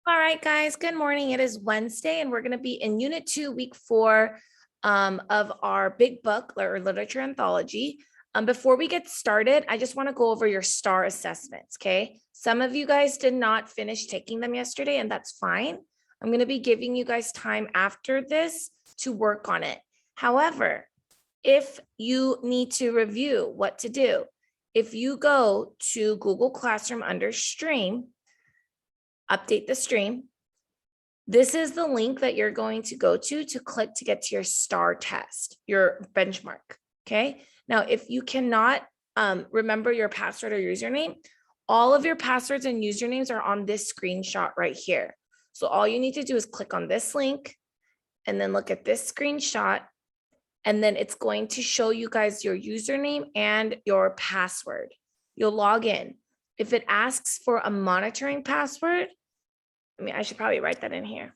All right, guys, good morning. It is Wednesday, and we're going to be in Unit 2, Week 4 of our big book, or literature anthology. Before we get started, I just want to go over your STAR assessments, okay? Some of you guys did not finish taking them yesterday, and that's fine. I'm going to be giving you guys time after this to work on it. However, if you need to review what to do, if you go to Google Classroom under Stream, update the stream. This is the link that you're going to go to click to get to your STAR test, your benchmark, okay? Now, if you cannot remember your password or username, all of your passwords and usernames are on this screenshot right here. So all you need to do is click on this link and then look at this screenshot, and then it's going to show you guys your username and your password. You'll log in. If it asks for a monitoring password, I should probably write that in here.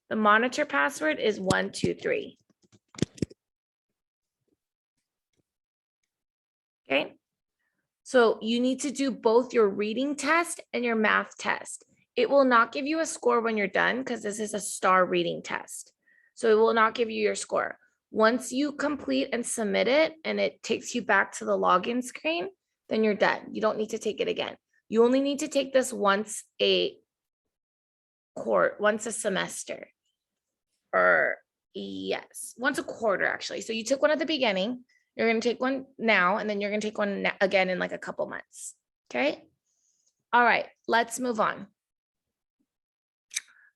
The monitor password is 123. Okay. So you need to do both your reading test and your math test. It will not give you a score when you're done because this is a STAR reading test. So it will not give you your score. Once you complete and submit it and it takes you back to the login screen, then you're done. You don't need to take it again. You only need to take this once a semester, or yes, once a quarter actually. So you took one at the beginning, you're going to take one now, and then you're going to take one again in like a couple months. Okay. All right, let's move on.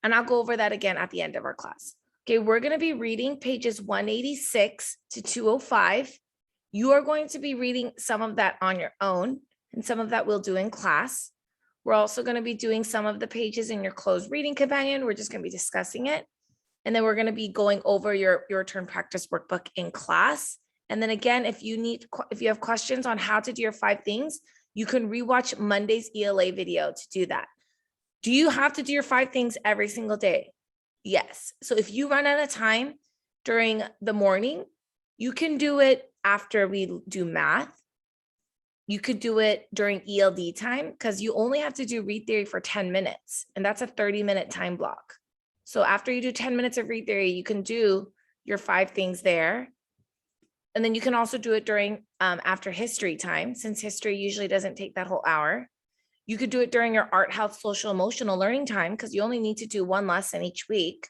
And I'll go over that again at the end of our class. Okay, we're going to be reading pages 186 to 205. You are going to be reading some of that on your own, and some of that we'll do in class. We're also going to be doing some of the pages in your closed reading companion. We're just going to be discussing it. And then we're going to be going over your turn practice workbook in class. And then again, if you have questions on how to do your 5 things, you can rewatch Monday's ELA video to do that. Do you have to do your 5 things every single day? Yes. So if you run out of time during the morning, you can do it after we do math. You could do it during ELD time because you only have to do read theory for 10 minutes, and that's a 30-minute time block. So after you do 10 minutes of read theory, you can do your 5 things there. And then you can also do it during after history time, since history usually doesn't take that whole hour. You could do it during your art, health, social, emotional learning time because you only need to do 1 lesson each week.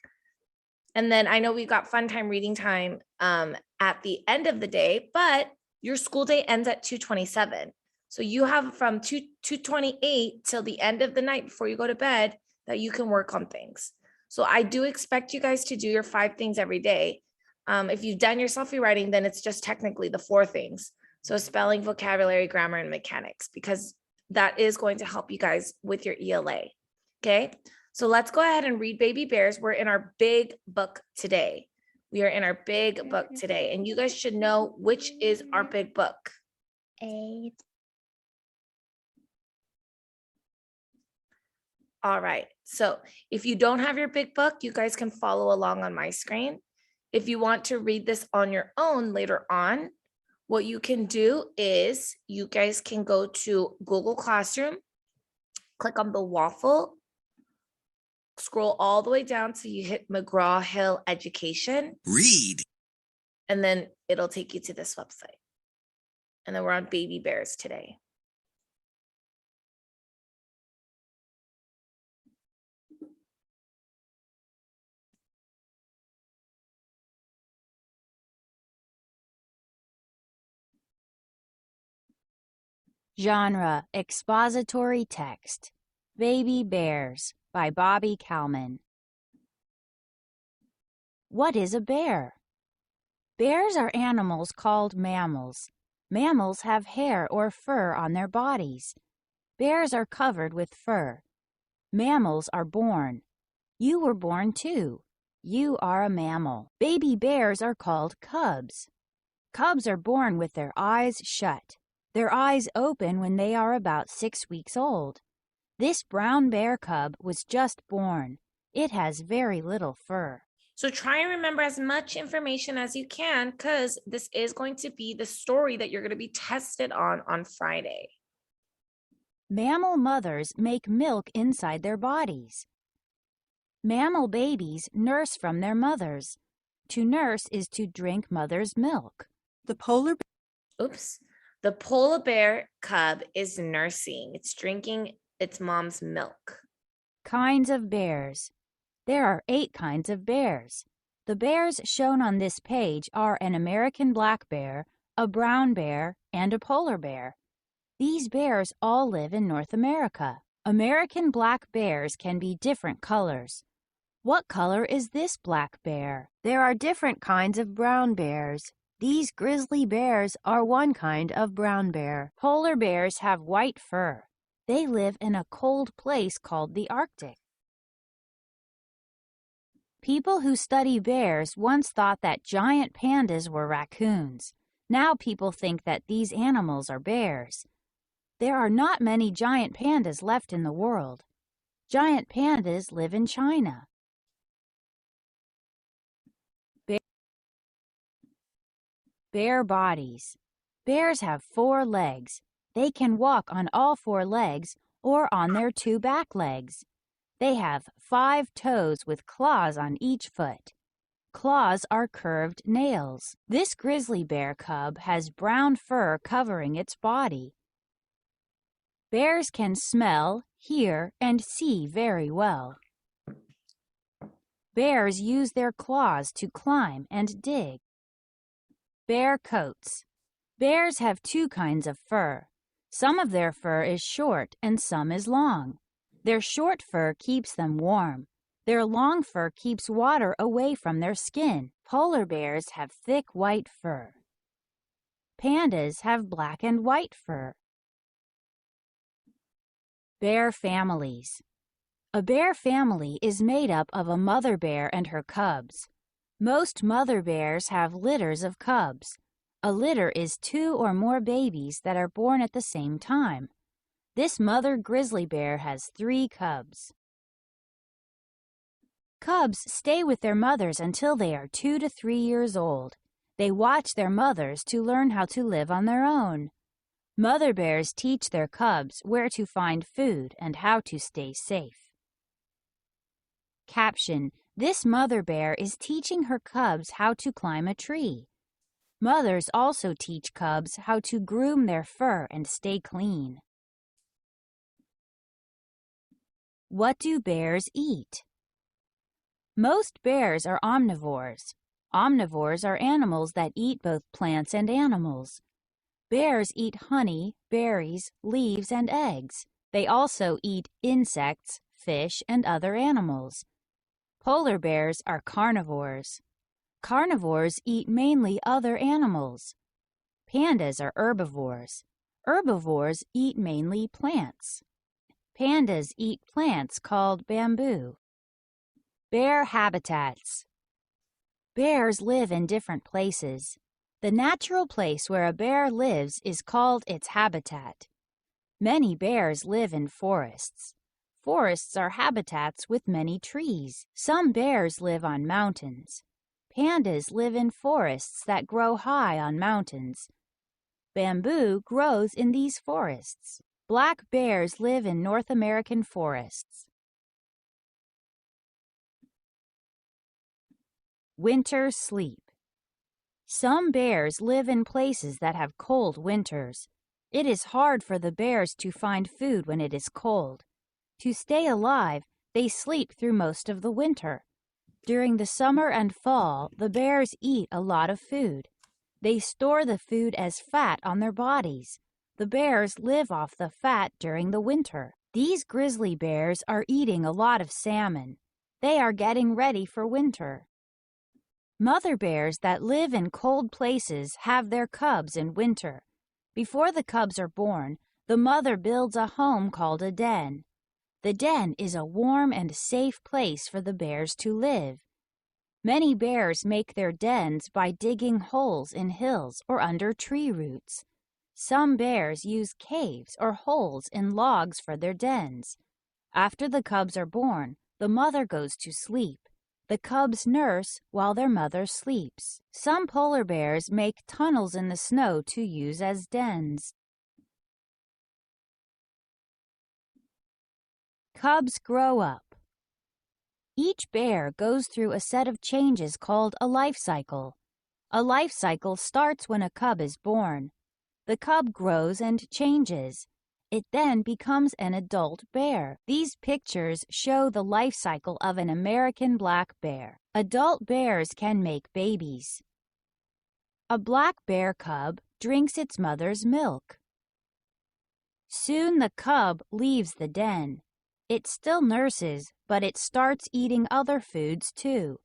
And then I know we've got fun time reading time at the end of the day, but your school day ends at 2:27. So you have from 2:28 till the end of the night before you go to bed that you can work on things. So I do expect you guys to do your 5 things every day. If you've done your selfie-writing, then it's just technically the 4 things. So spelling, vocabulary, grammar, and mechanics, because that is going to help you guys with your ELA. Okay, so let's go ahead and read Baby Bears. We're in our big book today. We are in our big book today, and you guys should know which is our big book. 8. All right, so if you don't have your big book, you guys can follow along on my screen. If you want to read this on your own later on, what you can do is you guys can go to Google Classroom, click on the waffle, scroll all the way down till you hit McGraw-Hill Education. Read. And then it'll take you to this website. And then we're on Baby Bears today. Genre: expository text. Baby Bears by Bobby Kalman. What is a bear? Bears are animals called mammals. Mammals have hair or fur on their bodies. Bears are covered with fur. Mammals are born. You were born too. You are a mammal. Baby bears are called cubs. Cubs are born with their eyes shut. Their eyes open when they are about 6 weeks old. This brown bear cub was just born. It has very little fur. So try and remember as much information as you can, because this is going to be the story that you're going to be tested on Friday. Mammal mothers make milk inside their bodies. Mammal babies nurse from their mothers. To nurse is to drink mother's milk. The polar Oops. The polar bear cub is nursing. It's drinking its mom's milk. Kinds of bears. There are 8 kinds of bears. The bears shown on this page are an American black bear, a brown bear, and a polar bear. These bears all live in North America. American black bears can be different colors. What color is this black bear? There are different kinds of brown bears. These grizzly bears are one kind of brown bear. Polar bears have white fur. They live in a cold place called the Arctic. People who study bears once thought that giant pandas were raccoons. Now people think that these animals are bears. There are not many giant pandas left in the world. Giant pandas live in China. Bear bodies. Bears have 4 legs. They can walk on all 4 legs or on their 2 back legs. They have 5 toes with claws on each foot. Claws are curved nails. This grizzly bear cub has brown fur covering its body. Bears can smell, hear, and see very well. Bears use their claws to climb and dig. Bear coats. Bears have 2 kinds of fur. Some of their fur is short and some is long. Their short fur keeps them warm. Their long fur keeps water away from their skin. Polar bears have thick white fur. Pandas have black and white fur. Bear families. A bear family is made up of a mother bear and her cubs. Most mother bears have litters of cubs. A litter is 2 or more babies that are born at the same time. This mother grizzly bear has 3 cubs. Cubs stay with their mothers until they are 2 to 3 years old. They watch their mothers to learn how to live on their own. Mother bears teach their cubs where to find food and how to stay safe. Caption: This mother bear is teaching her cubs how to climb a tree. Mothers also teach cubs how to groom their fur and stay clean. What do bears eat? Most bears are omnivores. Omnivores are animals that eat both plants and animals. Bears eat honey, berries, leaves, and eggs. They also eat insects, fish, and other animals. Polar bears are carnivores. Carnivores eat mainly other animals. Pandas are herbivores. Herbivores eat mainly plants. Pandas eat plants called bamboo. Bear habitats. Bears live in different places. The natural place where a bear lives is called its habitat. Many bears live in forests. Forests are habitats with many trees. Some bears live on mountains. Pandas live in forests that grow high on mountains. Bamboo grows in these forests. Black bears live in North American forests. Winter sleep. Some bears live in places that have cold winters. It is hard for the bears to find food when it is cold. To stay alive, they sleep through most of the winter. During the summer and fall, the bears eat a lot of food. They store the food as fat on their bodies. The bears live off the fat during the winter. These grizzly bears are eating a lot of salmon. They are getting ready for winter. Mother bears that live in cold places have their cubs in winter. Before the cubs are born, the mother builds a home called a den. The den is a warm and safe place for the bears to live. Many bears make their dens by digging holes in hills or under tree roots. Some bears use caves or holes in logs for their dens. After the cubs are born, the mother goes to sleep. The cubs nurse while their mother sleeps. Some polar bears make tunnels in the snow to use as dens. Cubs grow up. Each bear goes through a set of changes called a life cycle. A life cycle starts when a cub is born. The cub grows and changes. It then becomes an adult bear. These pictures show the life cycle of an American black bear. Adult bears can make babies. A black bear cub drinks its mother's milk. Soon the cub leaves the den. It still nurses, but it starts eating other foods too.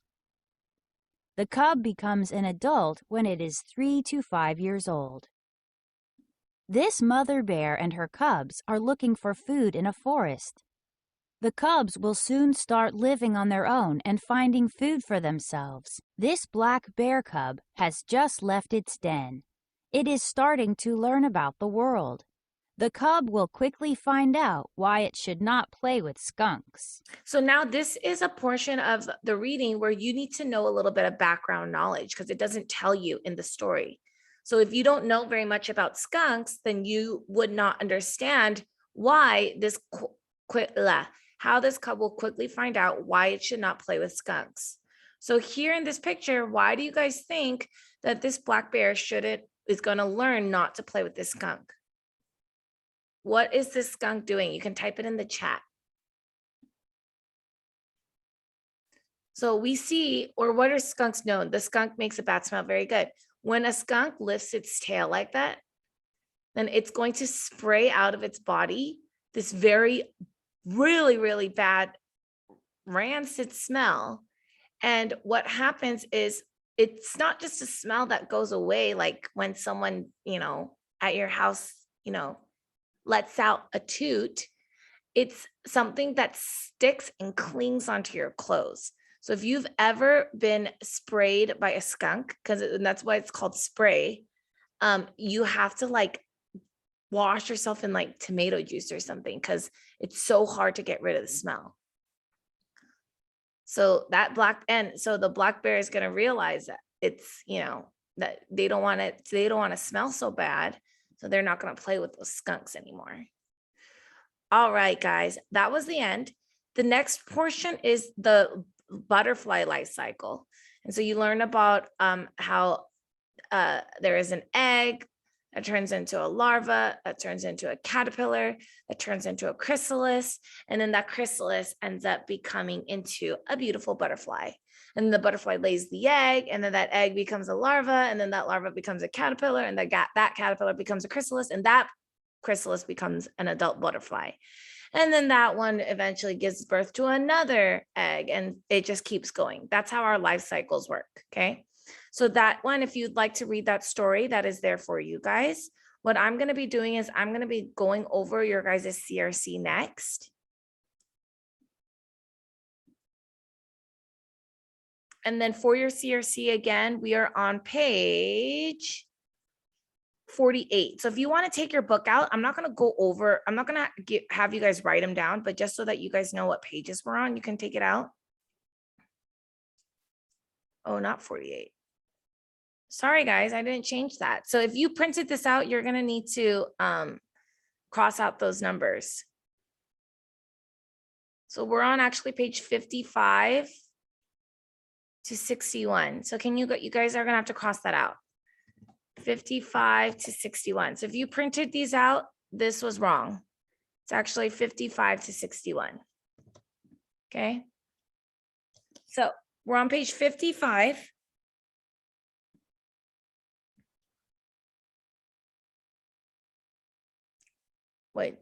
The cub becomes an adult when it is 3 to 5 years old. This mother bear and her cubs are looking for food in a forest. The cubs will soon start living on their own and finding food for themselves. This black bear cub has just left its den. It is starting to learn about the world. The cub will quickly find out why it should not play with skunks. So now this is a portion of the reading where you need to know a little bit of background knowledge because it doesn't tell you in the story. So if you don't know very much about skunks, then you would not understand why how this cub will quickly find out why it should not play with skunks. So here in this picture, why do you guys think that this black bear is going to learn not to play with this skunk? What is this skunk doing? You can type it in the chat. So we see, or what are skunks known? The skunk makes a bad smell. Very good. When a skunk lifts its tail like that, then it's going to spray out of its body this very, really, really bad rancid smell. And what happens is it's not just a smell that goes away, like when someone, at your house, lets out a toot. It's something that sticks and clings onto your clothes. So if you've ever been sprayed by a skunk, and that's why it's called spray, you have to wash yourself in tomato juice or something because it's so hard to get rid of the smell. So the black bear is going to realize that it's, that they don't want to smell so bad. So they're not going to play with those skunks anymore. All right, guys, that was the end. The next portion is the butterfly life cycle. And so you learn about how there is an egg that turns into a larva, that turns into a caterpillar, that turns into a chrysalis. And then that chrysalis ends up becoming into a beautiful butterfly. And the butterfly lays the egg, and then that egg becomes a larva, and then that larva becomes a caterpillar, and that caterpillar becomes a chrysalis, and that chrysalis becomes an adult butterfly. And then that one eventually gives birth to another egg, and it just keeps going. That's how our life cycles work, okay? So that one, if you'd like to read that story, that is there for you guys. What I'm going to be doing is I'm going to be going over your guys' CRC next. And then for your CRC, again, we are on page 48. So if you want to take your book out, I'm not going to have you guys write them down, but just so that you guys know what pages we're on, you can take it out. Oh, not 48. Sorry, guys, I didn't change that. So if you printed this out, you're going to need to cross out those numbers. So we're on actually page 55 to 61. So you guys are going to have to cross that out. 55 to 61. So if you printed these out, this was wrong. It's actually 55 to 61. Okay. So we're on page 55. Wait.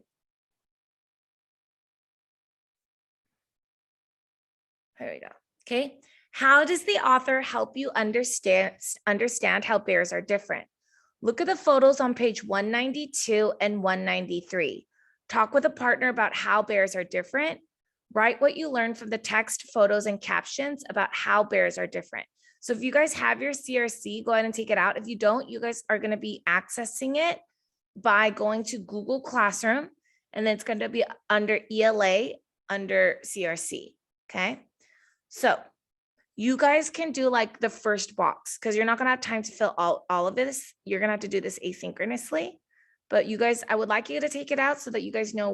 There we go. Okay. How does the author help you understand how bears are different? Look at the photos on page 192 and 193. Talk with a partner about how bears are different. Write what you learned from the text, photos, and captions about how bears are different. So if you guys have your CRC, go ahead and take it out. If you don't, you guys are going to be accessing it by going to Google Classroom, and then it's going to be under ELA under CRC. Okay. So you guys can do the first box because you're not going to have time to fill all of this. You're going to have to do this asynchronously, but you guys, I would like you to take it out so that you guys know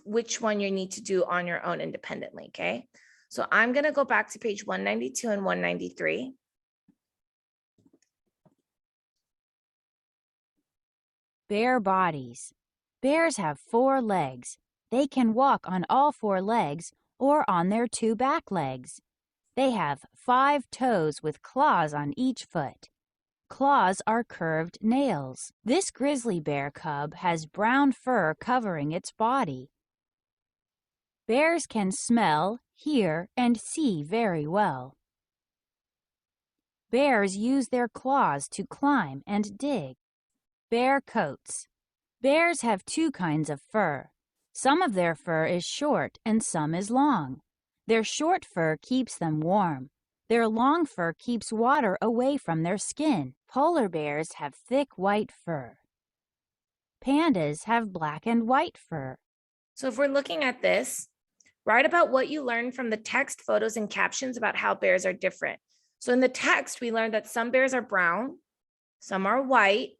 which one you need to do on your own independently. Okay. So I'm going to go back to page 192 and 193. Bear bodies. Bears have 4 legs. They can walk on all 4 legs or on their 2 back legs. They have 5 toes with claws on each foot. Claws are curved nails. This grizzly bear cub has brown fur covering its body. Bears can smell, hear, and see very well. Bears use their claws to climb and dig. Bear coats. Bears have 2 kinds of fur. Some of their fur is short and some is long. Their short fur keeps them warm. Their long fur keeps water away from their skin. Polar bears have thick white fur. Pandas have black and white fur. So if we're looking at this, write about what you learned from the text, photos, and captions about how bears are different. So in the text, we learned that some bears are brown, some are white,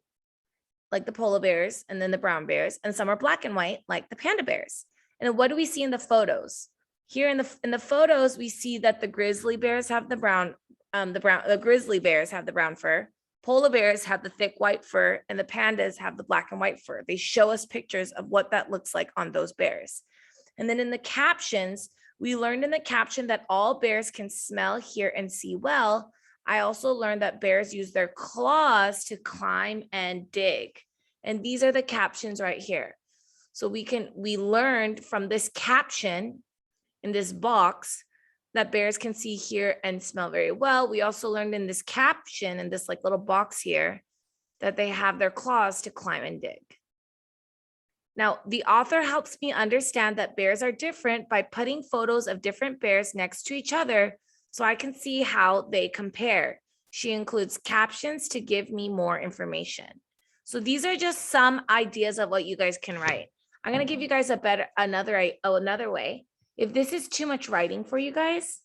like the polar bears, and then the brown bears, and some are black and white, like the panda bears. And then what do we see in the photos? Here in the photos, we see that the grizzly bears have the grizzly bears have the brown fur, polar bears have the thick white fur, and the pandas have the black and white fur. They show us pictures of what that looks like on those bears. And then in the captions, we learned in the caption that all bears can smell, hear, and see well. I also learned that bears use their claws to climb and dig. And these are the captions right here. So we learned from this caption in this box that bears can see, hear, and smell very well. We also learned in this caption, in this like little box here, that they have their claws to climb and dig. Now, the author helps me understand that bears are different by putting photos of different bears next to each other so I can see how they compare. She includes captions to give me more information. So these are just some ideas of what you guys can write. I'm going to give you guys another way. If this is too much writing for you guys,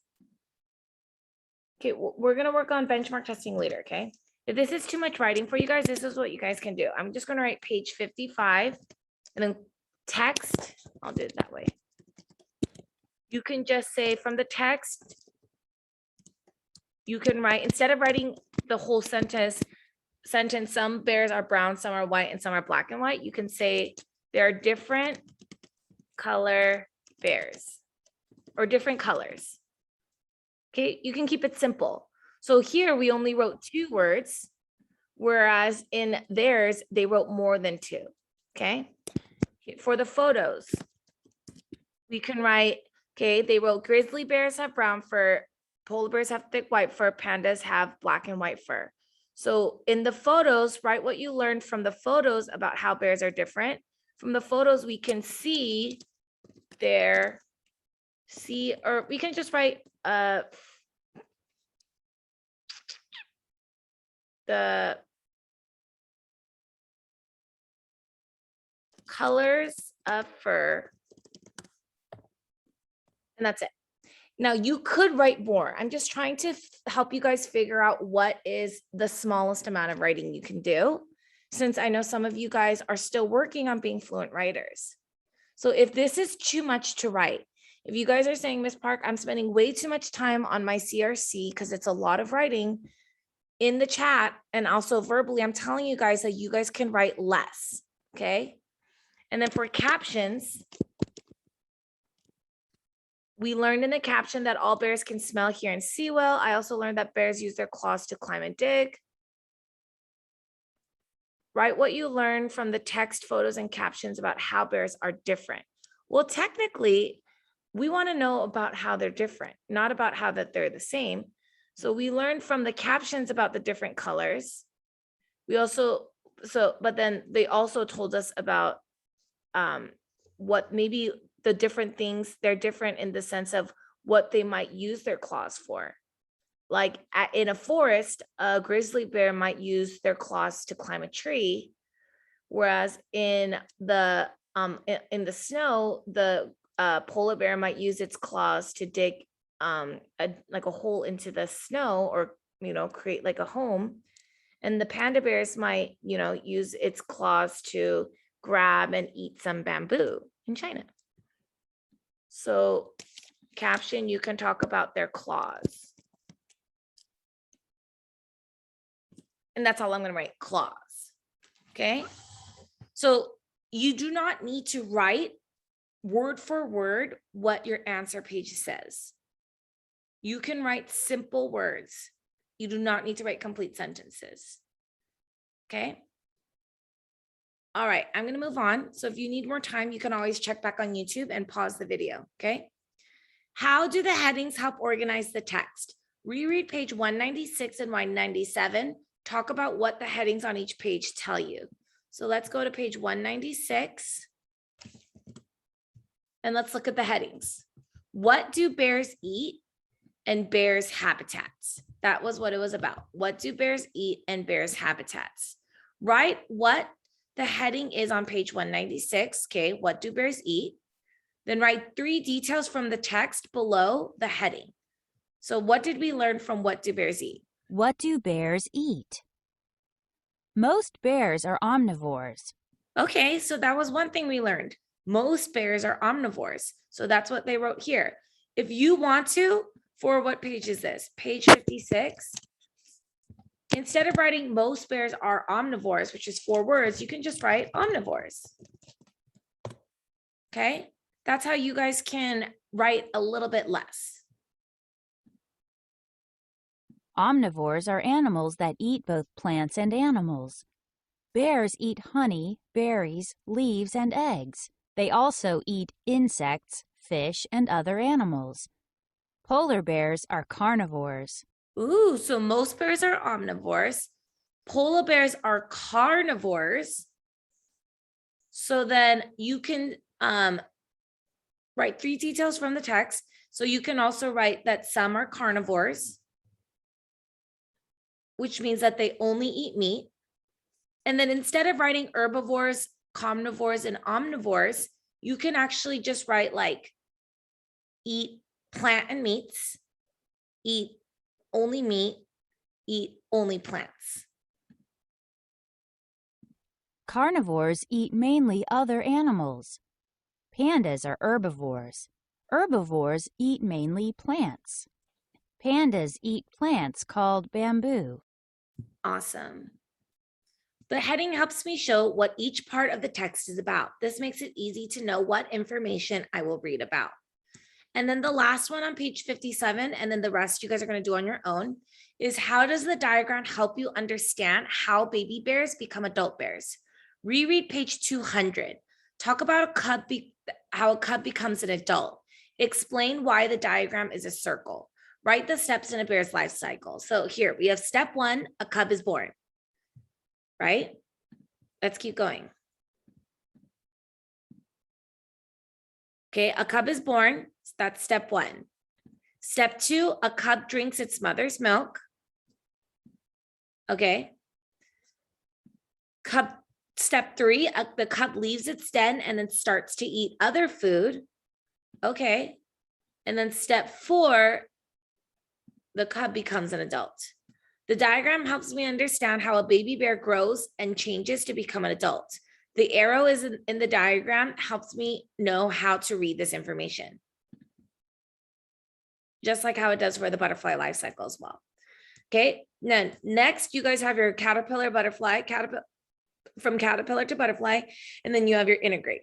okay, we're going to work on benchmark testing later, okay? If this is too much writing for you guys, this is what you guys can do. I'm just going to write page 55 and then text. I'll do it that way. You can just say from the text, you can write, instead of writing the whole sentence, some bears are brown, some are white, and some are black and white, you can say there are different color bears or different colors. Okay, you can keep it simple. So here we only wrote 2 words, whereas in theirs, they wrote more than 2. Okay, for the photos, we can write, okay, they wrote grizzly bears have brown fur, polar bears have thick white fur, pandas have black and white fur. So in the photos, write what you learned from the photos about how bears are different. From the photos, we can see or we can just write the colors of fur, and that's it. Now you could write more. I'm just trying to help you guys figure out what is the smallest amount of writing you can do, since I know some of you guys are still working on being fluent writers. So if this is too much to write, if you guys are saying, Ms. Park, I'm spending way too much time on my CRC because it's a lot of writing, in the chat and also verbally, I'm telling you guys that you guys can write less, okay? And then for captions, we learned in the caption that all bears can smell, hear, and see well. I also learned that bears use their claws to climb and dig. Write what you learned from the text, photos, and captions about how bears are different. Well, technically, we want to know about how they're different, not about how that they're the same. So we learned from the captions about the different colors. But then they also told us about what maybe the different things, they're different in the sense of what they might use their claws for. Like in a forest, a grizzly bear might use their claws to climb a tree, whereas in the snow, the polar bear might use its claws to dig like a hole into the snow, or create like a home. And the panda bears might use its claws to grab and eat some bamboo in China. So caption, you can talk about their claws. And that's all I'm going to write, claws. Okay. So you do not need to write word for word what your answer page says. You can write simple words. You do not need to write complete sentences. Okay. All right, I'm going to move on. So if you need more time, you can always check back on YouTube and pause the video. Okay. How do the headings help organize the text? Reread page 196 and 197. Talk about what the headings on each page tell you. So let's go to page 196 and let's look at the headings. What do bears eat and bears' habitats? That was what it was about. What do bears eat and bears' habitats? Write what the heading is on page 196. Okay, what do bears eat? Then write 3 details from the text below the heading. So what did we learn from what do bears eat? What do bears eat? Most bears are omnivores. Okay, so that was one thing we learned. Most bears are omnivores. So that's what they wrote here. If you want to, for what page is this? Page 56. Instead of writing most bears are omnivores, which is 4 words, you can just write omnivores. Okay, that's how you guys can write a little bit less. Omnivores are animals that eat both plants and animals. Bears eat honey, berries, leaves, and eggs. They also eat insects, fish, and other animals. Polar bears are carnivores. Ooh, so most bears are omnivores. Polar bears are carnivores. So then you can write 3 details from the text. So you can also write that some are carnivores, which means that they only eat meat. And then instead of writing herbivores, carnivores, and omnivores, you can actually just write like eat plant and meats, eat only meat, eat only plants. Carnivores eat mainly other animals. Pandas are herbivores. Herbivores eat mainly plants. Pandas eat plants called bamboo. Awesome. The heading helps me show what each part of the text is about. This makes it easy to know what information I will read about. And then the last one on page 57, and then the rest you guys are going to do on your own, is how does the diagram help you understand how baby bears become adult bears? Reread page 200. Talk about how a cub becomes an adult. Explain why the diagram is a circle. Write the steps in a bear's life cycle. So here we have step 1, a cub is born, right? Let's keep going. Okay, a cub is born. That's step 1. Step 2, a cub drinks its mother's milk. Okay. Step 3, the cub leaves its den and then starts to eat other food. Okay. And then step 4, the cub becomes an adult. The diagram helps me understand how a baby bear grows and changes to become an adult. The arrow is in the diagram helps me know how to read this information. Just like how it does for the butterfly life cycle as well. Okay, then next you guys have your caterpillar, butterfly, from caterpillar to butterfly, and then you have your integrate.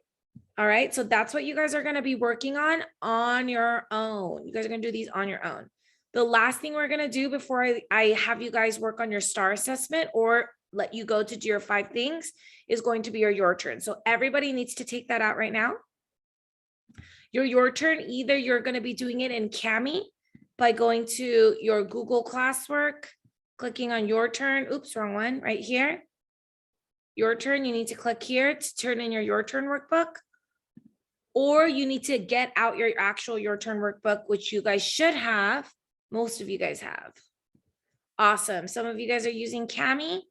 All right, so that's what you guys are going to be working on your own. You guys are going to do these on your own. The last thing we're going to do before I have you guys work on your STAR assessment or let you go to do your 5 things is going to be your turn. So everybody needs to take that out right now. Your turn, either you're going to be doing it in Kami by going to your Google classwork, clicking on your turn. Oops, wrong one, right here. Your turn, you need to click here to turn in your turn workbook. Or you need to get out your actual your turn workbook, which you guys should have. Most of you guys have. Awesome. Some of you guys are using Kami.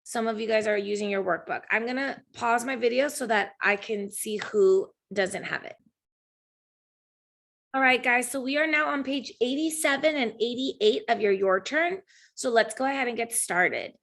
Some of you guys are using your workbook. I'm going to pause my video so that I can see who doesn't have it. All right, guys. So we are now on page 87 and 88 of your turn. So let's go ahead and get started.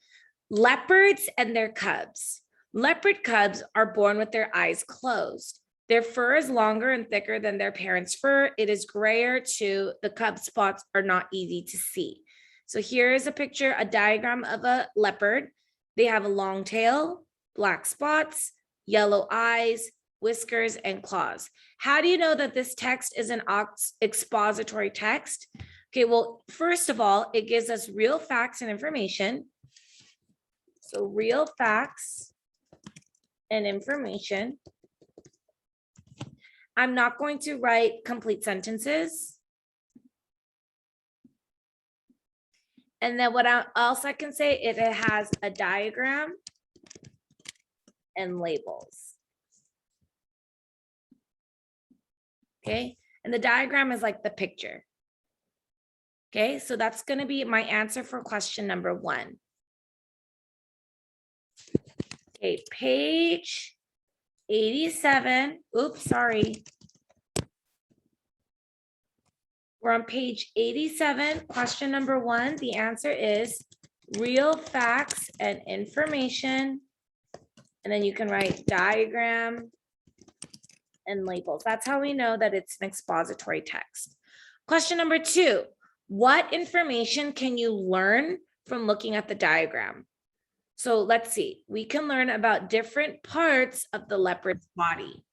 Leopards and their cubs. Leopard cubs are born with their eyes closed. Their fur is longer and thicker than their parents' fur. It is grayer too. The cub spots are not easy to see. So here is a picture, a diagram of a leopard. They have a long tail, black spots, yellow eyes, whiskers, and claws. How do you know that this text is an expository text? Okay, well, first of all, it gives us real facts and information. So real facts and information. I'm not going to write complete sentences. And then what else I can say, it has a diagram and labels. Okay, and the diagram is like the picture. Okay, so that's going to be my answer for question number 1. Okay, page 87. Oops, sorry. We're on page 87, question number 1. The answer is real facts and information. And then you can write diagram and labels. That's how we know that it's an expository text. Question number 2, what information can you learn from looking at the diagram? So let's see, we can learn about different parts of the leopard's body.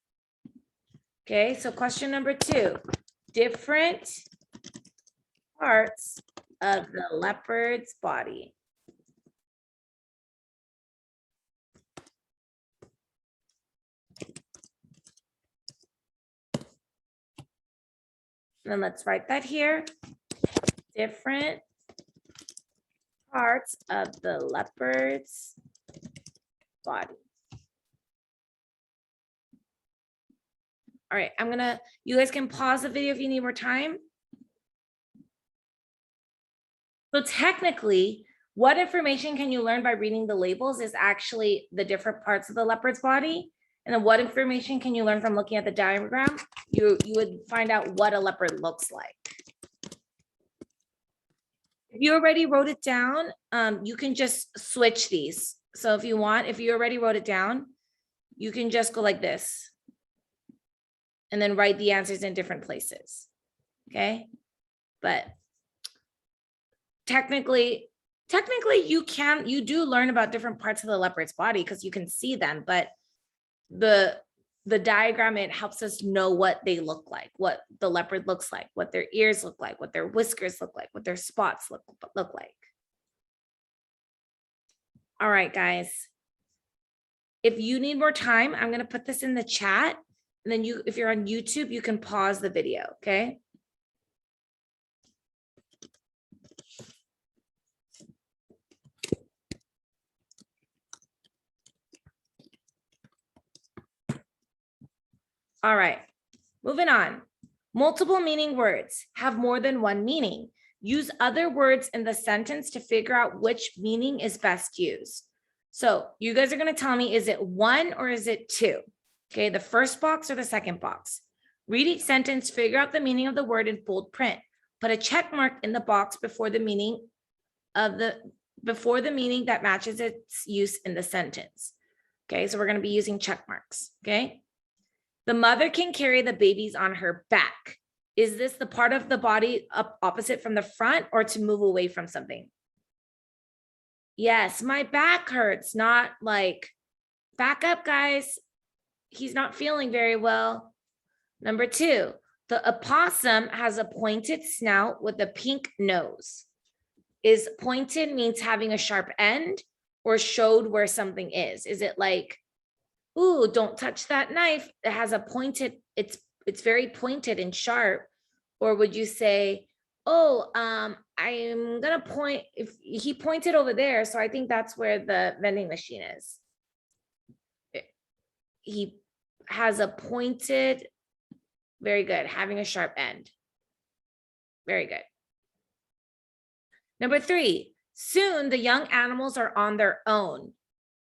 Okay, so question number 2, different parts of the leopard's body. And let's write that here. Different parts of the leopard's body. All right, you guys can pause the video if you need more time. So technically, what information can you learn by reading the labels is actually the different parts of the leopard's body. And then what information can you learn from looking at the diagram? You would find out what a leopard looks like. If you already wrote it down, you can just switch these. So if you already wrote it down, you can just go like this and then write the answers in different places. Okay, but technically you do learn about different parts of the leopard's body because you can see them, but the diagram, it helps us know what they look like, what the leopard looks like, what their ears look like, what their whiskers look like, what their spots look like. All right, guys. If you need more time, I'm going to put this in the chat. And then if you're on YouTube, you can pause the video, okay? All right, moving on. Multiple meaning words have more than one meaning. Use other words in the sentence to figure out which meaning is best used. So you guys are going to tell me, is it 1 or is it 2? Okay, the first box or the second box. Read each sentence, figure out the meaning of the word in bold print. Put a check mark in the box before the meaning that matches its use in the sentence. Okay, so we're going to be using check marks. Okay. The mother can carry the babies on her back. Is this the part of the body opposite from the front or to move away from something? Yes, my back hurts, not like, back up, guys. He's not feeling very well. Number 2, the opossum has a pointed snout with a pink nose. Is pointed means having a sharp end or showed where something is? Is it like, ooh, don't touch that knife, it has a pointed, it's very pointed and sharp? Or would you say, oh, I'm gonna point, if he pointed over there, so I think that's where the vending machine is. He has a pointed, very good, having a sharp end. Very good. Number 3, soon the young animals are on their own.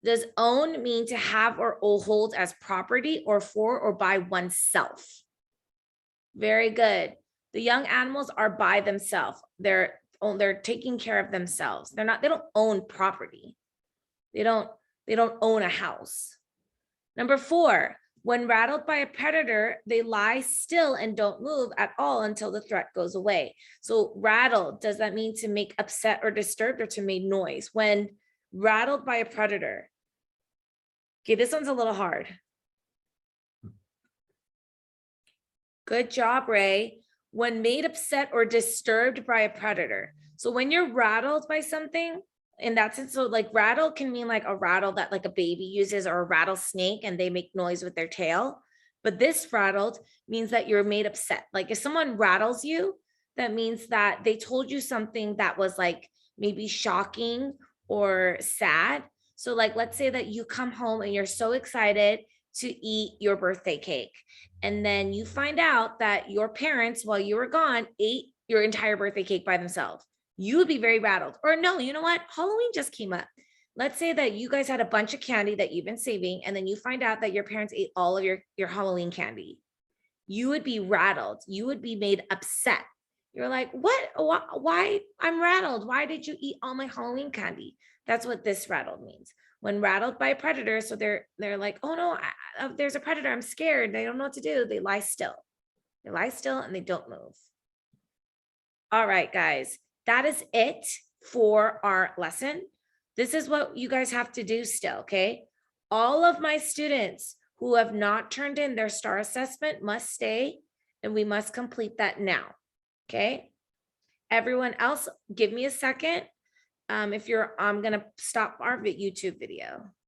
Does own mean to have or hold as property or for or by oneself? Very good. The young animals are by themselves. They're taking care of themselves. They don't own property. They don't own a house. Number 4, When rattled by a predator, they lie still and don't move at all until the threat goes away. So rattled, does that mean to make upset or disturbed or to make noise? When rattled by a predator. Okay, this one's a little hard. Good job, Ray. When made upset or disturbed by a predator. So when you're rattled by something, in that sense, so like rattle can mean like a rattle that like a baby uses or a rattlesnake and they make noise with their tail. But this rattled means that you're made upset. Like if someone rattles you, that means that they told you something that was like maybe shocking or sad. So like, let's say that you come home and you're so excited to eat your birthday cake. And then you find out that your parents, while you were gone, ate your entire birthday cake by themselves. You would be very rattled. Or no, you know what? Halloween just came up. Let's say that you guys had a bunch of candy that you've been saving, and then you find out that your parents ate all of your Halloween candy. You would be rattled. You would be made upset. You're like, what? Why? I'm rattled. Why did you eat all my Halloween candy? That's what this rattled means. When rattled by a predator, so they're like, oh no, there's a predator. I'm scared. They don't know what to do. They lie still. They lie still and they don't move. All right, guys, that is it for our lesson. This is what you guys have to do still, okay? All of my students who have not turned in their STAR assessment must stay, and we must complete that now, okay? Everyone else, give me a second. I'm gonna stop our YouTube video.